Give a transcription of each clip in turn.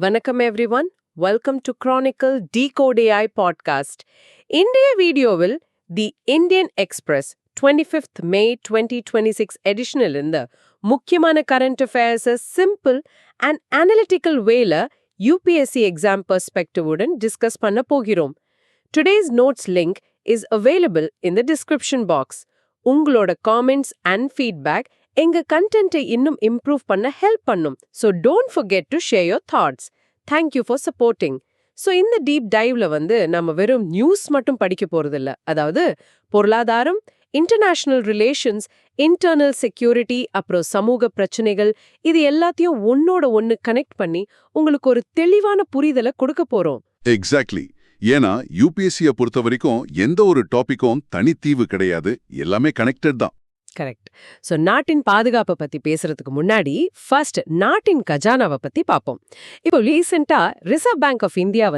வணக்கம் everyone. Welcome to Chronicle Decode AI podcast. இன்றைய வீடியோவில் தி இந்தியன் எக்ஸ்பிரஸ் 25th May 2026 எடிஷனில் இருந்து முக்கியமான கரண்ட் அஃபேர்ஸை சிம்பிள் அண்ட் அனலிட்டிக்கல் வேல யூபிஎஸ்சி எக்ஸாம் பெர்ஸ்பெக்டிவுடன் டிஸ்கஸ் பண்ண போகிறோம். Today's notes link is available in the description box. உங்களோட காமெண்ட்ஸ் அண்ட் ஃபீட்பேக் எங்க கண்டென்ட்டை இன்னும் இம்ப்ரூவ் பண்ண ஹெல்ப் பண்ணும். So don't forget to share your thoughts. Thank you for supporting. So இந்த டீப் டைவ்ல நம்ம வெறும் நியூஸ் மட்டும் படிக்க போறதில்ல. அதாவது பொருளாதாரம், இன்டர்நேஷனல் ரிலேஷன்ஸ், இன்டர்னல் செக்யூரிட்டி, அப்புறம் சமூக பிரச்சனைகள், இது எல்லாத்தையும் ஒன்னோட ஒன்னு கனெக்ட் பண்ணி உங்களுக்கு ஒரு தெளிவான புரிதலை கொடுக்க போறோம். எக்ஸாக்ட்லி. ஏன்னா யூபிஎஸ்சியை பொறுத்த வரைக்கும் எந்த ஒரு டாபிக்கும் தனித்தீவு கிடையாது, எல்லாமே கனெக்டட் தான். கரெக்ட். ஸோ நாட்டின் பாதுகாப்பை பத்தி பேசுறதுக்கு முன்னாடி ஃபர்ஸ்ட் நாட்டின் கஜானாவை பத்தி பார்ப்போம். இப்போ ரீசெண்டா ரிசர்வ் பேங்க் ஆஃப் இந்தியா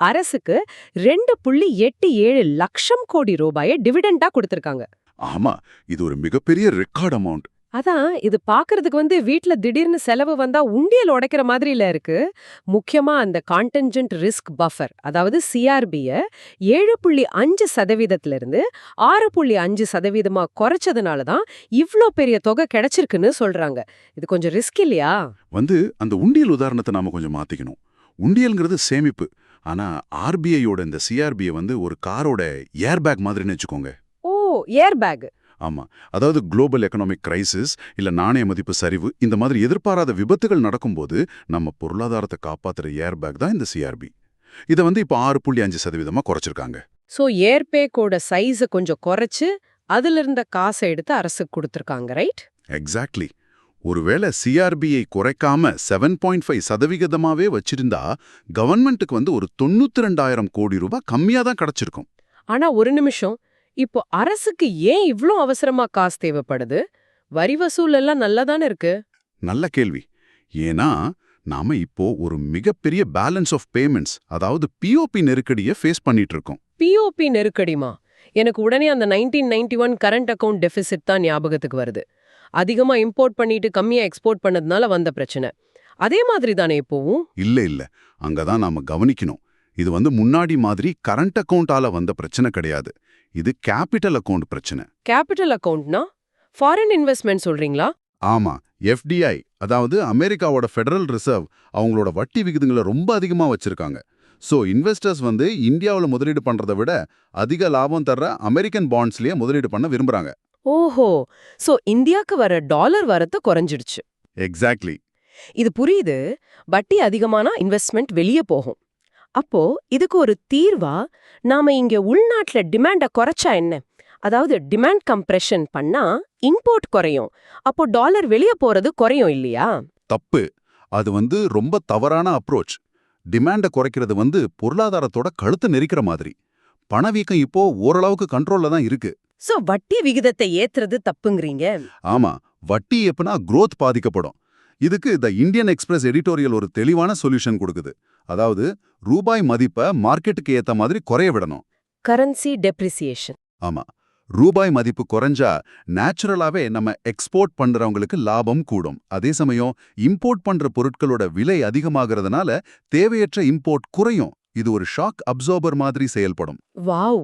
அரசுக்கு 2.87 லட்சம் கோடி ரூபாயை டிவிடெண்டா கொடுத்திருக்காங்க. ஆமா, இது ஒரு மிகப்பெரிய ரெக்கார்ட் அமௌண்ட். அதான் இது பாக்குறதுக்கு வீட்ல திடீர்னு செலவு வந்தா உண்டியல் உடைக்கிற மாதிரில இருக்கு. முக்கியமா அந்த கான்டென்ஜென்ட் ரிஸ்க் பஃபர், அதாவது சிஆர்பிய 7.5% 6.5% குறைச்சதுனால தான் இவ்ளோ பெரிய தொகை கிடைச்சிருக்குன்னு சொல்றாங்க. இது கொஞ்சம் ரிஸ்க் இல்லையா? அந்த உண்டியல் உதாரணத்தை நாம கொஞ்சம் மாத்திக்கணும். உண்டியல்ங்கிறது சேமிப்பு. ஆனா ஆர்பிஐயோட இந்த சிஆர்பியை ஒரு காரோட ஏர்பேக் மாதிரின்னு வச்சுக்கோங்க. ஓ, ஏர்பேக். ஆமா, அதாவது குளோபல் எக்கனாமிக் கிரைசிஸ் இல்ல நாணய மதிப்பு சரிவு, இந்த மாதிரி எதிர்பாராத விபத்துகள் நடக்கும்போது நம்ம பொருளாதாரத்தை காப்பாத்துற ஏர்பேக் தான் இந்த சிஆர்பி. இதை இப்போ 6.5% குறைச்சிருக்காங்க. சோ ஏர்பேக்கோட சைஸை கொஞ்சம் குறைச்சு அதுல இருந்த காசை எடுத்து அரசுக்கு கொடுத்திருக்காங்க, ரைட்? எக்ஸாக்ட்லி. ஒருவேளை சிஆர்பியை குறைக்காம 7.5%-ஆவே வச்சிருந்தா கவர்மெண்ட்டுக்கு ஒரு 92,000 கோடி ரூபாய் கம்மியா தான் கிடைச்சிருக்கும். ஆனா ஒரு நிமிஷம், இப்போ அரசுக்கு ஏன் இவ்ளோ அவசரமா காசு தேவைப்படுது? வரி வசூல் எல்லாம் நல்லாதானே இருக்கு. நல்ல கேள்வி. ஏன்னா நாம இப்போ ஒரு மிகப்பெரிய பேலன்ஸ் ஆஃப் பேமெண்ட்ஸ், அதாவது பிஓபி நெருக்கடியை ஃபேஸ் பண்ணிட்டு இருக்கோம். பிஓபி நெருக்கடிமா? எனக்கு உடனே அந்த 1991 கரண்ட் அக்கவுண்ட் டெபிசிட் தான் ஞாபகத்துக்கு வருது. அதிகமா இம்போர்ட் பண்ணிட்டு கம்மியா எக்ஸ்போர்ட் பண்ணதுனால வந்த பிரச்சனை. அதே மாதிரி தானே இப்போவும்? இல்ல, அங்கதான் நாம கவனிக்கணும். இது முன்னாடி மாதிரி கரண்ட் அக்கவுண்டால வந்த பிரச்சனை கிடையாது. இது கேபிட்டல் அக்கவுண்ட் பிரச்சனை. கேபிட்டல் அக்கவுண்ட்னா ஃபாரின் இன்வெஸ்ட்மெண்ட் சொல்றீங்களா? ஆமா, எஃப்டிஐ, அதாவது அமெரிக்காவோட ஃபெடரல் ரிசர்வ் அவங்களோட வட்டி விகிதங்களை ரொம்ப அதிகமா வச்சிருக்காங்க. சோ இன்வெஸ்டர்ஸ் இந்தியாவில் முதலீடு பண்றதை விட அதிக லாபம் தர்ற அமெரிக்கன் பாண்ட்ஸ்லயே முதலீடு பண்ண விரும்புறாங்க. ஓஹோ, சோ இந்தியாக்கு வர டாலர் வரத்து குறைஞ்சிடுச்சு. எக்ஸாக்ட்லி. இது புரியுது. வட்டி அதிகமான இன்வெஸ்ட்மெண்ட் வெளியே போகும். அப்போ இதுக்கு ஒரு தீர்வா நாம இங்க உள்நாட்டுல டிமாண்ட குறைச்சா என்ன? அதாவது டிமாண்ட் கம்ப்ரெஷன் பண்ணா இம்போர்ட் குறையும். அப்போ டாலர் வெளியே போறது குறையும் இல்லையா? தப்பு. அது ரொம்ப தவறான அப்ரோச். டிமாண்ட குறைக்கிறது பொருளாதாரத்தோட கழுத்தை நெரிக்கிற மாதிரி. பணவீக்கம் இப்போ ஓரளவுக்கு கண்ட்ரோல்ல தான் இருக்கு. சோ வட்டி விகிதத்தை ஏத்துறது தப்புங்கிறீங்க? ஆமா, வட்டி எப்பனா growth பாதிக்கப்படும். இதுக்கு த இந்தியன் எக்ஸ்பிரஸ் எடிட்டோரியல் ஒரு தெளிவான சொல்யூஷன் கொடுக்குது. அதாவது ரூபாய் மதிப்பை மார்க்கெட்டுக்கு ஏத்த மாதிரி குறைய விடணும். Currency depreciation. ஆமா, ரூபாய் மதிப்பு குறைஞ்சா நேச்சுரலாவே நம்ம எக்ஸ்போர்ட் பண்றவங்களுக்கு லாபம் கூடும். அதே சமயம் இம்போர்ட் பண்ற பொருட்களோட விலை அதிகமாகிறதுனால தேவையற்ற இம்போர்ட் குறையும். இது ஒரு ஷாக் அப்சார்பர் மாதிரி செயல்படும். வாவ்!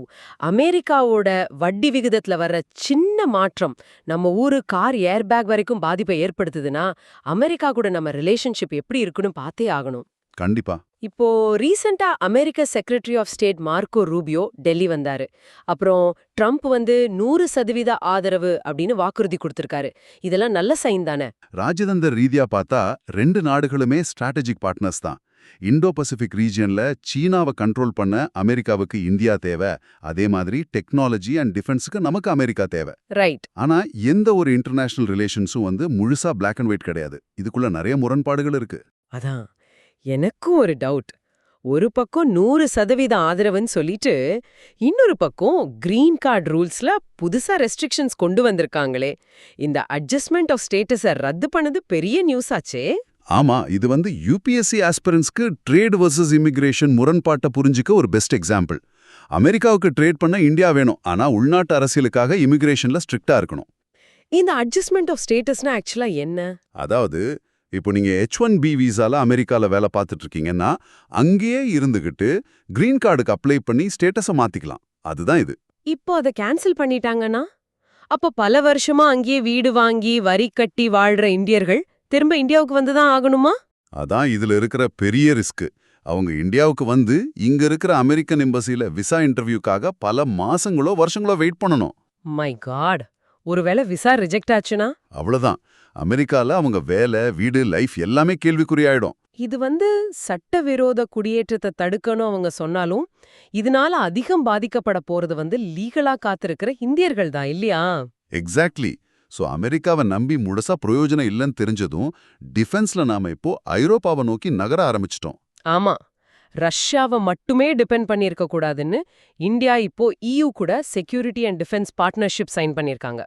அமெரிக்காவோட வட்டி விகிதத்துல வர்ற சின்ன மாற்றம் நம்ம ஊரு கார் ஏர்பேக் வரைக்கும் பாதிப்பை ஏற்படுத்துதுன்னா அமெரிக்கா கூட நம்ம ரிலேஷன்ஷிப் எப்படி இருக்குன்னு பார்த்தே ஆகணும். கண்டிப்பா. இப்போ ரீசெண்டா அமெரிக்க secretary of state Marco Rubio Delhi வந்தாரு. அப்புறம் ட்ரம்ப் 100% ஆதரவு அப்படின்னு வாக்குறுதி கொடுத்திருக்காரு. இதெல்லாம் நல்ல சைன் தானே? ராஜதந்திர ரீதியா பார்த்தா 2 நாடுகளுமே ஸ்ட்ராட்டஜிக் பார்ட்னர்ஸ் தான். இண்டோ பசிபிக் ரீஜியன்ல சீனாவை கண்ட்ரோல் பண்ண அமெரிக்காவுக்கு இந்தியா தேவை. அதே மாதிரி டெக்னாலஜி அண்ட் டிஃபென்ஸுக்கு நமக்கு அமெரிக்கா தேவை. ரைட். ஆனா எந்த ஒரு இன்டர்நேஷனல் ரிலேஷன்ஸும் முழுசா பிளாக் அண்ட் ஒயிட் கிடையாது. இதுக்குள்ள நிறைய முரண்பாடுகள் இருக்கு. அதான் எனக்கும் ஒரு டவுட். ஒரு பக்கம் 100% ஆதரவுன்னு சொல்லிட்டு இன்னொரு பக்கம் கிரீன் கார்டு ரூல்ஸ்ல புதுசா ரெஸ்ட்ரிக்ஷன்ஸ் கொண்டு வந்திருக்காங்களே. இந்த அட்ஜஸ்ட்மெண்ட் ஆஃப் ஸ்டேட்டஸை ரத்து பண்ணது பெரிய நியூஸ் ஆச்சே. ஆமா, இது யூபிஎஸ்சி ஆஸ்பிரன்ஸ்க்கு ட்ரேட் வர்சஸ் இமிகிரேஷன் முரண்பாட்டை புரிஞ்சுக்க ஒரு பெஸ்ட் எக்ஸாம்பிள். அமெரிக்காவுக்கு ட்ரேட் பண்ண இந்தியா வேணும், ஆனா உள்நாட்டு அரசியலுக்காக இமிகிரேஷன்ல ஸ்ட்ரிக்டா இருக்கணும். இந்த அட்ஜஸ்ட்மெண்ட் ஆஃப் ஸ்டேட்டஸ்னா ஆக்சுவலா என்ன? அதாவது இப்போ நீங்க H1B வீசால அமெரிக்கால வேலை பார்த்துட்டு இருக்கீங்கன்னா அங்கேயே இருந்துகிட்டு கிரீன் கார்டுக்கு அப்ளை பண்ணி ஸ்டேட்டஸை மாத்திக்கலாம். அதுதான் இது. இப்போ அத கேன்சல் பண்ணிட்டாங்கன்னா அப்போ பல வருஷமா அங்கேயே வீடு வாங்கி வரி கட்டி வாழ்ற இந்தியர்கள் திரும்ப இந்தியாவுக்கு வந்துதான் ஆகணுமா? அதான் இதுல இருக்கிற பெரிய ரிஸ்க். அவங்க இந்தியாவுக்கு வந்து இங்க இருக்கிற அமெரிக்கன் எம்பசில விசா இன்டர்வியூக்காக பல மாசங்களோ வருஷங்களோ வெயிட் பண்ணணும். மை காட், ஒருவேளை விசா ரிஜெக்ட் ஆச்சுன்னா? அவ்வளவுதான். அமெரிக்கால அவங்க வேலை, வீடு, லைஃப் எல்லாமே கேள்விக்குறியாயிடும். இது சட்டவிரோத குடியேற்றத்தை தடுக்கணும் அவங்க சொன்னாலும் இதனால அதிகம் பாதிக்கப்பட போறது லீகலா காத்திருக்கிற இந்தியர்கள் தான் இல்லையா? எக்ஸாக்ட்லி. சோ அமெரிக்காவை நம்பி முழுசா பிரயோஜனம் இல்லைன்னு தெரிஞ்சதும் டிஃபென்ஸ்ல நாம இப்போ ஐரோப்பாவை நோக்கி நகர ஆரம்பிச்சிட்டோம். ஆமா, ரஷ்யாவை மட்டுமே டிபெண்ட் பண்ணியிருக்க கூடாதுன்னு இந்தியா இப்போ EU கூட security and defence partnership sign பண்ணிருக்காங்க.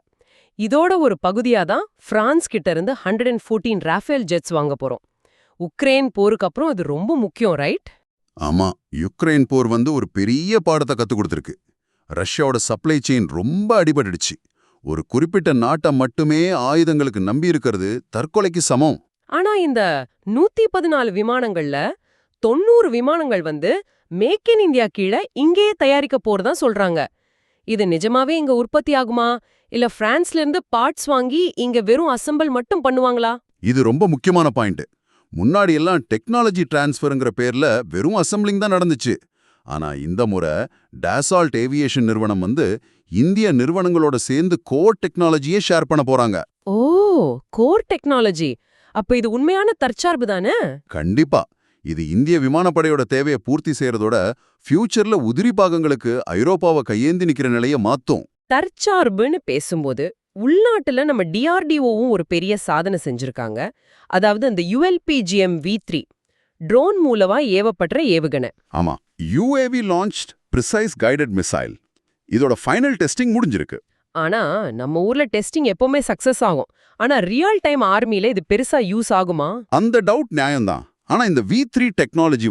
இதோட ஒரு பகுதியா தான் பிரான்ஸ் கிட்ட இருந்து 114 ராஃபேல் ஜெட்ஸ் வாங்க போறோம். உக்ரைன் போருக்கு அப்புறம் இது ரொம்ப முக்கியம், ரைட்? ஆமா, யுக்ரைன் போர் ஒரு பெரிய பாடத்தை கத்து கொடுத்திருக்கு. ரஷ்யாவோட சப்ளை செயின் ரொம்ப அடிபட்டுடுச்சு. ஒரு குறிப்பிட்ட நாட்டை மட்டுமே ஆயுதங்களுக்கு நம்பி இருக்கிறது தற்கொலைக்கு சமம். ஆனா இந்த 114 விமானங்கள்ல 90 விமானங்கள் மேக் இன் இந்தியா கீழே இங்கேயே தயாரிக்க போறதா சொல்றாங்க. இது நிஜமாவே இங்க உற்பத்தி ஆகுமா, இல்ல பிரான்ஸ்ல இருந்து பார்ட்ஸ் வாங்கி இங்க வெறும் அசெம்பிள் மட்டும் பண்ணுவாங்களா? இது ரொம்ப முக்கியமான பாயிண்ட். முன்னாடி எல்லாம் டெக்னாலஜி டிரான்ஸ்ஃபர்ங்கிற பேர்ல வெறும் அசெம்பிளிங் தான் நடந்துச்சு. ஆனா இந்த முறை டாசால்ட் ஏவியேஷன் நிறுவனம் இந்திய நிறுவனங்களோட சேர்ந்து கோர் டெக்னாலஜியே ஷேர் பண்ண போறாங்க. ஓ, கோர் டெக்னாலஜி. அப்ப இது உண்மையான தற்சார்பு தானே? கண்டிப்பா. இது இந்திய விமானப்படையோட தேவையை பூர்த்தி செய்யறதோட ஃபியூச்சர்ல உதிரி பாகங்களுக்கு ஐரோப்பாவை கையேந்தி நிக்கிற நிலைய மாத்தும். தற்சார்புன்னு பேசும்போது உள்நாட்டுல நம்ம DRDOவும் ஒரு பெரிய சாதனை செஞ்சிருக்காங்க. அதாவது அந்த ULPGM-V3 ட்ரோன் மூலமா ஏவப்படுற ஏவுகணை. ஆமா, UAV launched precise guided missile. இதோட ஃபைனல் டெஸ்டிங் முடிஞ்சிருக்கு. ஆனா நம்ம ஊர்ல டெஸ்டிங் எப்பவுமே சக்சஸ் ஆகும். ஆனா ரியல் டைம் ஆர்மில இது பெருசா யூஸ் ஆகுமா? அந்த டவுட் நியாயம்தான். ஆனா இந்த V3 டெக்னாலஜி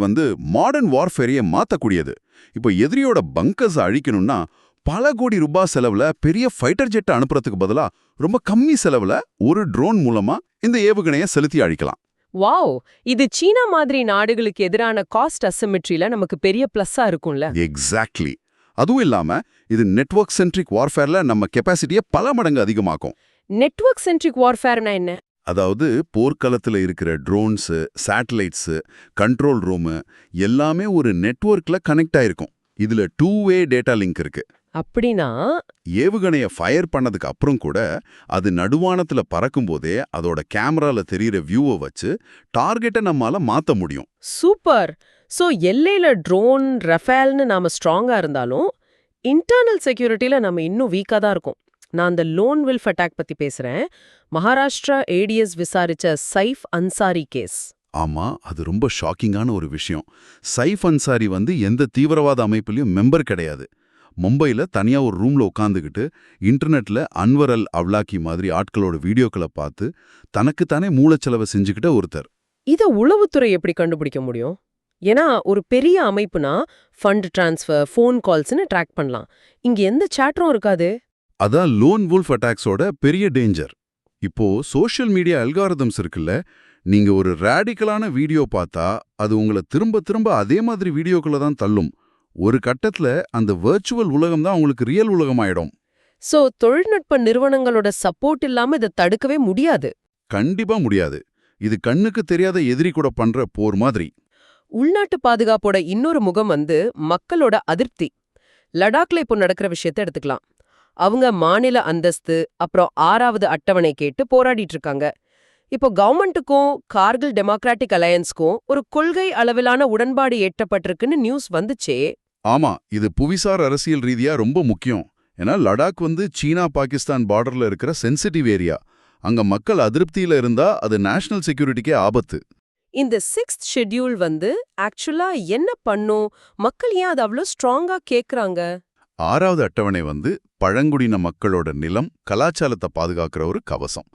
மாடர்ன் வார்ஃபேரையே மாத்தக்கூடியது. இப்போ எதிரியோட பங்கர்ஸ் அழிக்கணும்னா பல கோடி ரூபாய் செலவுல பெரிய ஃபைட்டர் ஜெட் அனுப்புறதுக்கு பதிலா ரொம்ப கம்மி செலவுல ஒரு ட்ரோன் மூலமா இந்த ஏவுகணையை செலுத்தி அழிக்கலாம். வாவ், இது சீனா மாதிரி நாடுகளுக்கு எதிரான காஸ்ட் அசிமெட்ரியில நமக்கு பெரிய பிளஸ்ஸா இருக்கும்ல. எக்ஸாக்ட்லி. அதுவும் இல்லாம இது நெட்வொர்க் சென்ட்ரிக் வார்ஃபேர்ல நம்ம கெப்பாசிட்டியை பல மடங்கு அதிகமாக்கும். நெட்வொர்க் சென்ட்ரிக் வார்ஃபேர்னா என்ன? அதாவது போர்க்களத்துல இருக்கிற ட்ரோன்ஸ், சேட்டலைட்ஸ், கண்ட்ரோல் ரூம் எல்லாமே ஒரு நெட்வொர்க்ல கனெக்ட் ஆயிருக்கும். இதுல 2-வே டேட்டா லிங்க் இருக்கு. அப்படின்னா ஏவுகணைய ஃபயர் பண்ணதுக்கு அப்புறம் கூட அது நடுவானத்துல பறக்கும்போதே அதோட கேமரால தெரியிற வியூவை வச்சு டார்கெட்டை நம்மால மாத்த முடியும். சூப்பர். சோ எல்லையில ட்ரோன் ரஃபேல்னு நாம ஸ்ட்ராங்கா இருந்தாலும் இன்டர்னல் செக்யூரிட்டில நம்ம இன்னும் வீக்கா தான் இருக்கும். நான் அந்த லோன் வில்ஃப் அட்டாக் பத்தி பேசுறேன். மகாராஷ்டிரா ADS விசாரிச்ச சைஃப் அன்சாரி கேஸ். ஆமா, அது ரொம்ப ஷாக்கிங்கான ஒரு விஷயம். சைஃப் அன்சாரி எந்த தீவிரவாத அமைப்புலயும் மெம்பர் கிடையாது. மும்பைல தனியா ஒரு ரூம்ல உட்காந்துக்கிட்டு இன்டர்நெட்ல அன்வர் அல் அவ்லாக்கி மாதிரி ஆட்களோட வீடியோக்களை பார்த்து தனக்குத்தானே மூலச்செலவை செஞ்சுக்கிட்ட ஒருத்தர். இத உளவுத்துறை எப்படி கண்டுபிடிக்க முடியும்? ஏன்னா ஒரு பெரிய அமைப்புனா ஃபண்ட் டிரான்ஸ்ஃபர், ஃபோன் கால்ஸ்னு ட்ராக் பண்ணலாம். இங்க எந்த சாட்டும் இருக்காது. அதான் லோன் வுல்ஃப் அட்டாக்ஸோட பெரிய டேஞ்சர். இப்போ சோஷியல் மீடியா அல்காரிதம்ஸ் இருக்குல்ல, நீங்க ஒரு ரேடிக்கலான வீடியோ பார்த்தா அது உங்களை திரும்ப திரும்ப அதே மாதிரி வீடியோக்குள்ள தான் தள்ளும். ஒரு கட்டத்துல அந்த வர்ச்சுவல் உலகம் தான் உங்களுக்கு ரியல் உலகம் ஆயிடும். சோ தொழில்நுட்ப நிறுவனங்களோட சப்போர்ட் இல்லாம இதை தடுக்கவே முடியாது. கண்டிப்பா முடியாது. இது கண்ணுக்கு தெரியாத எதிரி கூட பண்ற போர் மாதிரி. உள்நாட்டு பாதுகாப்போட இன்னொரு முகம் மக்களோட அதிருப்தி. லடாக்ல இப்போ நடக்கிற விஷயத்தை எடுத்துக்கலாம். அவங்க மாநில அந்தஸ்து அப்புறம் 6வது அட்டவணை கேட்டு போராடிட்டு இருக்காங்க. இப்போ கவர்மெண்ட்டுக்கும் கார்கில் டெமோக்ராட்டிக் அலையன்ஸ்க்கும் ஒரு கொள்கை அளவிலான உடன்பாடு எட்டப்பட்டிருக்குன்னு நியூஸ் வந்துச்சே. ஆமா, இது புவிசார் அரசியல் ரீதியா ரொம்ப முக்கியம். ஏன்னா லடாக் சீனா பாகிஸ்தான் பார்டர்ல இருக்கிற சென்சிட்டிவ் ஏரியா. அங்க மக்கள் அதிருப்தியில இருந்தா அது நேஷனல் செக்யூரிட்டிக்கே ஆபத்து. இந்த 6th ஷெட்யூல் ஆக்சுவலா என்ன பண்ணும்? மக்கள் ஏன் அது அவ்வளோ ஸ்ட்ராங்கா கேக்குறாங்க? 6வது அட்டவணை பழங்குடியின மக்களோட நிலம், கலாச்சாரத்தை பாதுகாக்கிற ஒரு கவசம்.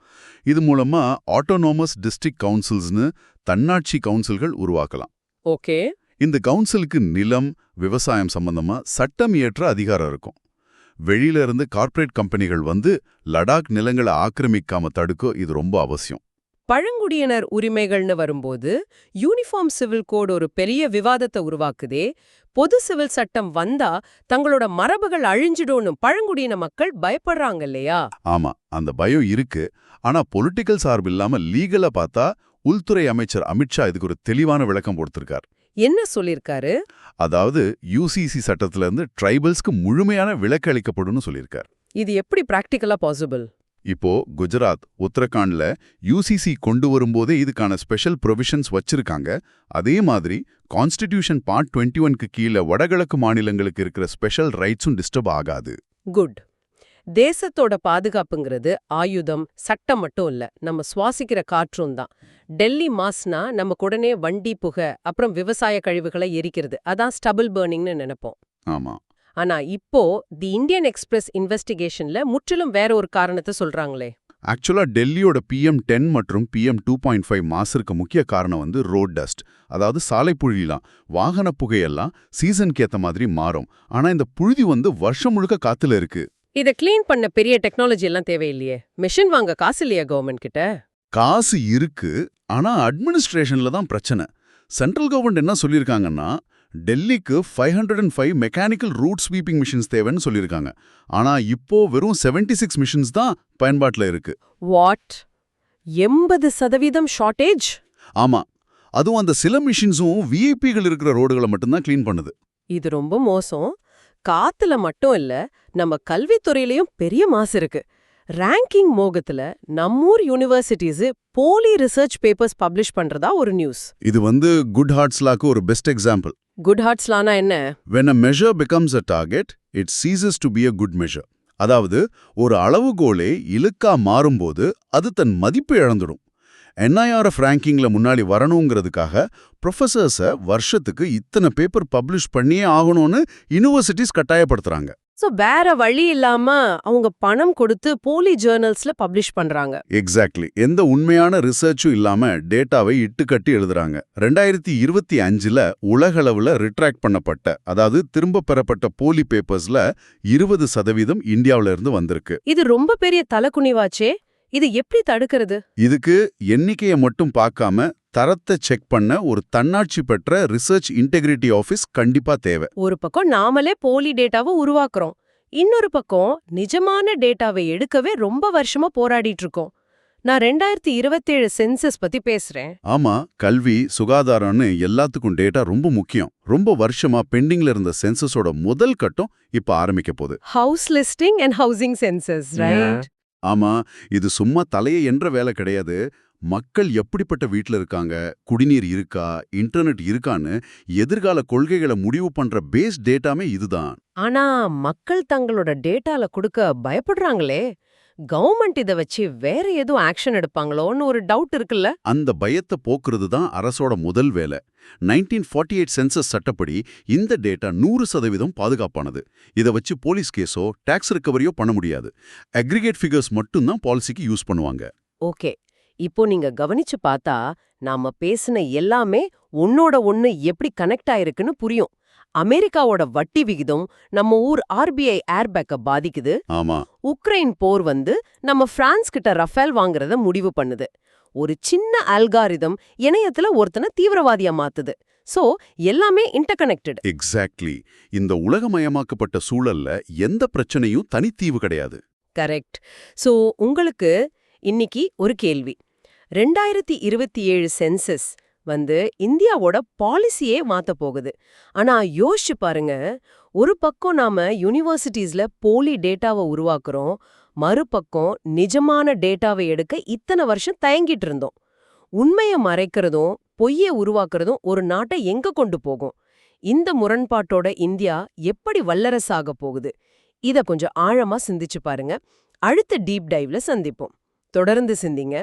இது மூலமா ஆட்டோனோமஸ் டிஸ்ட்ரிக்ட் கவுன்சில்ஸ்னு தன்னாட்சி கவுன்சில்கள் உருவாக்கலாம். ஓகே. இந்த கவுன்சிலுக்கு நிலம், விவசாயம் சம்பந்தமா சட்டம் இயற்ற அதிகாரம் இருக்கும். வெளியில இருந்து கார்ப்பரேட் கம்பெனிகள் லடாக் நிலங்களை ஆக்கிரமிக்காம தடுக்க இது ரொம்ப அவசியம். பழங்குடியினர் உரிமைகள்னு வரும்போது யூனிஃபார்ம் சிவில் கோட் ஒரு பெரிய விவாதத்தை உருவாக்குதே. பொது சிவில் சட்டம் வந்தா தங்களோட மரபுகள் அழிஞ்சிடும்னு பழங்குடியின மக்கள் பயப்படுறாங்க இல்லையா? ஆமா, அந்த பயம் இருக்கு. ஆனா பொலிட்டிக்கல் சார்பு இல்லாம லீகலா பார்த்தா உள்துறை அமைச்சர் அமித்ஷா இதுக்கு ஒரு தெளிவான விளக்கம் கொடுத்திருக்கார். என்ன சொல்லிருக்காரு? அதாவது யூசிசி சட்டத்துல இருந்து ட்ரைபல்ஸ்க்கு முழுமையான விலக்கு அளிக்கப்படும்னு சொல்லியிருக்கார். இது எப்படி பிராக்டிகலா பாசிபிள்? இப்போ குஜராத், உத்தரகாண்ட்ல யூசிசி கொண்டு வரும்போதே இதுக்கான ஸ்பெஷல் ப்ரொவிஷன்ஸ் வச்சிருக்காங்க. அதே மாதிரி கான்ஸ்டிடியூஷன் பார்ட் 21க்கு கீழே வடகிழக்கு மாநிலங்களுக்கு இருக்கிற ஸ்பெஷல் ரைட்ஸும் டிஸ்டர்ப் ஆகாது. குட். தேசத்தோட பாதுகாப்புங்கிறது ஆயுதம், சட்டம் மட்டும் இல்ல, நம்ம சுவாசிக்கிற காற்றும் தான். டெல்லி மாஸ்னா நமக்கு உடனே வண்டி புகை, அப்புறம் விவசாய கழிவுகளை எரிக்கிறது, அதான் ஸ்டபிள் பர்னிங்னு நினைப்போம். ஆமா. ஆனா இப்போ தி இந்தியன் எக்ஸ்பிரஸ் இன்வெஸ்டிகேஷன்ல முற்றிலும் வேற ஒரு காரணத்தை சொல்றாங்களே. ஆக்சுவலா டெல்லியோட PM10 மற்றும் PM2.5 மாசிற்கு முக்கிய காரணம் வந்து ரோட் டஸ்ட், அதாவது சாலை புழுதிலாம். வாகன புகையெல்லாம் சீசனுக்கு ஏத்த மாதிரி மாறும். ஆனா இந்த புழுதி வந்து வருஷம் முழுக்க காத்துல இருக்கு. இதை கிளீன் பண்ண பெரிய டெக்னாலஜி எல்லாம் தேவையில்லையே. மிஷின் வாங்க காசு இல்லையா கவர்மெண்ட் கிட்ட? காசு இருக்கு, ஆனா அட்மினிஸ்ட்ரேஷன்ல தான் பிரச்சனை. சென்ட்ரல் கவர்மெண்ட் என்ன சொல்லியிருக்காங்கன்னா, டெல்லிக்கு 505 மெக்கானிக்கல் ரூட் ஸ்வீப்பிங் மிஷின்ஸ் தேவைன்னு சொல்லியிருக்காங்க. ஆனா இப்போ வெறும் 76 மிஷின்ஸ் தான் பயன்பாட்டில் இருக்கு. வாட்? 80% ஷார்ட்டேஜ்? ஆமா, அதுவும் அந்த சில மிஷின்ஸும் விஐபிகள் இருக்கிற ரோடுகளை மட்டும்தான் க்ளீன் பண்ணுது. இது ரொம்ப மோசம். காத்துல மட்டும் இல்ல, நம்ம கல்வித்துறையிலயும் பெரிய மாசு இருக்கு. ரேங்கிங் மோகத்துல நம்மூர் யூனிவர்சிட்டிஸ் போலி ரிசர்ச் பேப்பர்ஸ் பப்ளிஷ் பண்றதா ஒரு நியூஸ். இது வந்து குட் ஹார்ட்ஸ் லாக்கு ஒரு best example. Good hearts Lana என்ன? When a measure becomes a target, it ceases to be a good measure. அதாவது ஒரு அளவுகோலே இலக்கா மாறும்போது அது தன் மதிப்பை இழந்துடும். NIRF ரேங்கிங்ல முன்னாடி வரணுங்கிறதுக்காக ப்ரொஃபசர்ஸை வருஷத்துக்கு இத்தனை பேப்பர் பப்ளிஷ் பண்ணியே ஆகணும்னு யூனிவர்சிட்டிஸ் கட்டாயப்படுத்துறாங்க. சோ வேற வழி இல்லாம அவங்க பணம் கொடுத்து போலி ஜர்னல்ஸ்ல பப்ளிஷ் பண்றாங்க. எக்ஸாக்ட்லி. எந்த உண்மையான ரிசர்ச்சும் இல்லாம டேட்டாவை இட்டுக்கட்டி எழுதுறாங்க. 2025ல உலகளவுல ரிட்ராக்ட் பண்ணப்பட்ட, அதாவது திரும்ப பெறப்பட்ட போலி பேப்பர்ஸ்ல 20% இந்தியாவில இருந்து வந்திருக்கு. இது ரொம்ப பெரிய தலக்குனிவாச்சே. இது எப்படி தடுக்கிறது? இதுக்கு எண்ணிக்கையை மட்டும் பார்க்காம தரத்தை செக் பண்ண ஒரு தன்னாட்சி பெற்ற ரிசர்ச் இன்டெகிரிட்டி ஆஃபீஸ் கண்டிப்பா தேவை. ஒரு பக்கம் நாமளே போலி டேட்டாவை உருவாக்குறோம், இன்னொரு பக்கம் நிஜமான டேட்டாவை எடுக்கவே ரொம்ப வருஷமா போராடிட்டு இருக்கோம். நான் 2027 சென்சஸ் பத்தி பேசுறேன். ஆமா, கல்வி, சுகாதாரம்னு எல்லாத்துக்கும் டேட்டா ரொம்ப முக்கியம். ரொம்ப வருஷமா பெண்டிங்ல இருந்த சென்சஸோட முதல் கட்டம் இப்ப ஆரம்பிக்க போகுது. House listing and housing census, right? ஆமா, இது சும்மா தலையை என்ற வேலை கிடையாது. மக்கள் எப்படிப்பட்ட வீட்ல இருக்காங்க, குடிநீர் இருக்கா, இன்டர்நெட் இருக்கான்னு எதிர்கால கொள்கைகளை முடிவு பண்ற பேஸ் டேட்டாமே இதுதான். ஆனா மக்கள் தங்களோட டேட்டால கொடுக்க பயப்படுறாங்களே. கவர்மெண்ட் இத வச்சு வேற எதுவும் ஆக்ஷன் எடுப்பாங்களோன்னு ஒரு டவுட் இருக்குல்ல. அந்த பயத்தை போக்குறது தான் அரசோட முதல் வேலை. 1948 சென்சஸ் சட்டப்படி இந்த டேட்டா 100% பாதுகாப்பானது. இதை வச்சு போலீஸ் கேஸோ டாக்ஸ் ரிகவரியோ பண்ண முடியாது. அக்ரிகேட் ஃபிகர்ஸ் மட்டும்தான் பாலிசிக்கு யூஸ் பண்ணுவாங்க. ஓகே, இப்போ நீங்க கவனிச்சு பார்த்தா நாம பேசின எல்லாமே ஒன்னோட ஒன்னு எப்படி கனெக்ட் ஆயிருக்குன்னு புரியும். அமெரிக்காவோட வட்டி விகிதம் நம்ம ஊர் RBI ஏர்பேக்க பாதிக்குது. ஆமா, உக்ரைன் போர் வந்து நம்ம பிரான்ஸ் கிட்ட ரஃபேல் வாங்குறத முடிவு பண்ணுது. ஒரு சின்ன அல்காரிதம் இணையத்துல ஒருத்தனை தீவிரவாதியா மாத்துது. சோ எல்லாமே இன்டர்கனெக்டட். எக்ஸாக்ட்லி. இந்த உலகமயமாக்கப்பட்ட சூழல்ல எந்த பிரச்சனையும் தனித்தீவு கிடையாது. கரெக்ட். சோ உங்களுக்கு இன்னைக்கு ஒரு கேள்வி. 2027 சென்சஸ் வந்து இந்தியாவோட பாலிசியே மாத்த போகுது. ஆனா யோசிச்சு பாருங்க, ஒரு பக்கம் நாம யூனிவர்சிட்டிஸ்ல போலி டேட்டாவை உருவாக்குறோம், மறுபக்கம் நிஜமான டேட்டாவை எடுக்க இத்தனை வருஷம் தயங்கிட்டு இருந்தோம். உண்மையை மறைக்கிறதும் பொய்யை உருவாக்குறதும் ஒரு நாட்டை எங்க கொண்டு போகும்? இந்த முரண்பாட்டோட இந்தியா எப்படி வல்லரசாக போகுது? இத கொஞ்சம் ஆழமா சிந்திச்சு பாருங்க. அடுத்த டீப் டைவ்ல சந்திப்போம். தொடர்ந்து சிந்திங்க.